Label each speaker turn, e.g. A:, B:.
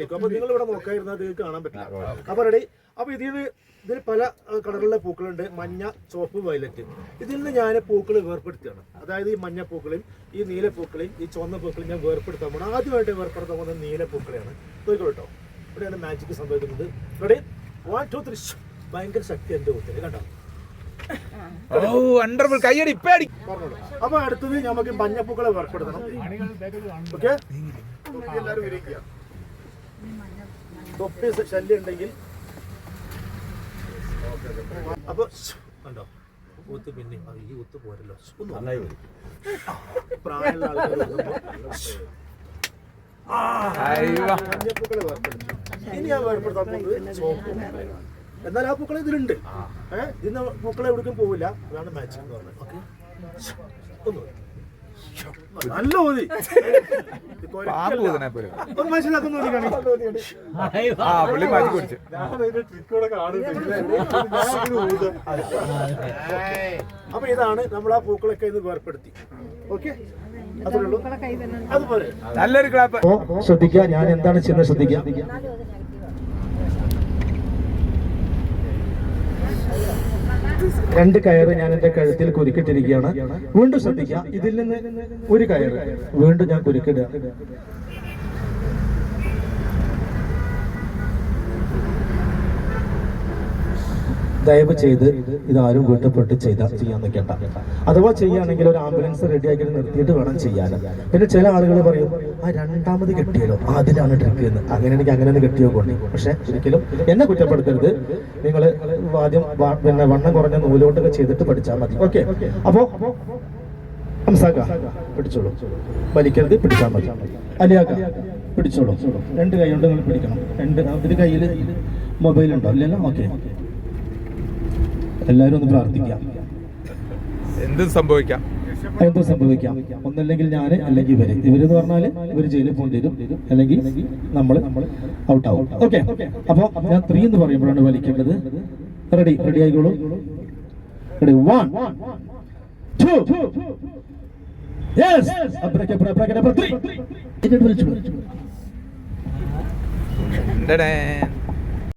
A: അപ്പൊ നിങ്ങൾ ഇവിടെ നോക്കാതിരുന്നാൽ ഇത് കാണാൻ പറ്റില്ല. അപ്പൊ റെഡി. അപ്പൊ ഇതിൽ പല കളറിലുള്ള പൂക്കളുണ്ട്, മഞ്ഞ, ചുവപ്പ്, വയലറ്റ്. ഇതിൽ നിന്ന് ഞാൻ പൂക്കൾ വേർപ്പെടുത്തുകയാണ്. അതായത് ഈ മഞ്ഞ പൂക്കളെയും ഈ നീല പൂക്കളെയും ഈ ചുവന്ന പൂക്കളെയും ഞാൻ വേർപ്പെടുത്താൻ പോകണം. ആദ്യമായിട്ട് വേർപ്പെടുത്താൻ പോകുന്നത് നീല പൂക്കളെയാണ്. നോക്കിക്കോട്ടോ, ഇവിടെയാണ് മാജിക് സംഭവിക്കുന്നത്. റെഡി, 1 2 3. ഭയങ്കര ശക്തി എന്റെ കുത്തിന് കണ്ടോ. അപ്പൊ അടുത്തത് നമുക്ക് മഞ്ഞപ്പൂക്കളെ വേർപ്പെടുത്തണം. ഓക്കെ, എല്ലാവരും വിരിക്കുക. തൊപ്പി ശല്യം ഉണ്ടെങ്കിൽ അപ്പൊ കണ്ടോ ഊത്ത്. പിന്നെ ഈ ഊത്ത് പോരല്ലോ, പ്രായമുള്ള ആൾക്കാർ മഞ്ഞപ്പൂക്കളെ വേർപ്പെടുത്തി. ഇനി ഞാൻ വേർപ്പെടുത്താൻ പോകുന്നത് ചോപ്പ്. എന്നാൽ ആ പൂക്കൾ ഇതിലുണ്ട്. ഇന്ന് പൂക്കളെ എവിടേക്കും പോവില്ല. അതാണ് മാച്ചിങ് എന്ന് പറഞ്ഞത്. ഓക്കെ, ഒന്ന് നല്ല മതി. മനസ്സിലാക്കുന്ന അപ്പൊ ഇതാണ് നമ്മൾ ആ പൂക്കളൊക്കെ ഇന്ന് വേർപ്പെടുത്തി. ഓക്കെ, അതുപോലെ നല്ലൊരു ക്ലാപ്പ്. ശ്രദ്ധിക്കുക, ഞാൻ എന്താണ് ചെയ്യുന്നത് ശ്രദ്ധിക്കുക. രണ്ട് കയറ് ഞാൻ എന്റെ കഴുത്തിൽ കുരുക്കിട്ടിരിക്കുകയാണ്. വീണ്ടും ശ്രദ്ധിക്കുക, ഇതിൽ നിന്ന് ഒരു കയറ് വീണ്ടും ഞാൻ കുരുക്കിടുക. ദയവ് ചെയ്ത് ഇതാരും വീട്ടപ്പെട്ട് ചെയ്യാൻ നിൽക്കേണ്ട. അഥവാ ചെയ്യുകയാണെങ്കിൽ ഒരു ആംബുലൻസ് റെഡിയാക്കി നിർത്തിയിട്ട് വേണം ചെയ്യാൻ. പിന്നെ ചില ആളുകൾ പറയും, ആ രണ്ടാമത് കെട്ടിയാലോ അതിലാണ് ട്രിക്ക് എന്ന്. അങ്ങനെയാണെങ്കിൽ അങ്ങനെ ഒന്ന് കെട്ടിയോ കൊണ്ട്. പക്ഷെ ഒരിക്കലും എന്നെ കുറ്റപ്പെടുത്തരുത്. നിങ്ങൾ ആദ്യം പിന്നെ വണ്ണം കുറഞ്ഞ നൂലുകൊണ്ടൊക്കെ ചെയ്തിട്ട് പഠിച്ചാൽ മതി. ഓക്കെ, അപ്പോ ഹംസാക്ക പിടിച്ചോളൂ, വലിക്കരുത്, പിടിച്ചാൽ മതി. അലിയാക്ക പിടിച്ചോളൂ, രണ്ട് കൈ കൊണ്ട് നിങ്ങൾ പിടിക്കണം. ഒരു കയ്യിൽ മൊബൈൽ ഉണ്ടോ? ഇല്ലല്ലോ. ഓക്കെ, എല്ലാവരും ഒന്ന് പ്രാർത്ഥിക്കാം. എന്തും സംഭവിക്കാം. ഒന്നല്ലെങ്കിൽ ഞാൻ, അല്ലെങ്കിൽ ഇവരെന്ന് പറഞ്ഞാല് ഇവര് ജയിലിൽ പോകേണ്ടി വരും, അല്ലെങ്കിൽ നമ്മൾ ഔട്ട് ആവും. ഓക്കെ, അപ്പൊ ഞാൻ 3 എന്ന് പറയുമ്പോഴാണ് വലിക്കേണ്ടത്. റെഡി ആയിക്കോളൂ. Ready, 1 2 yes. അബ്രക്കബ്ര 3 വലിച്ചു.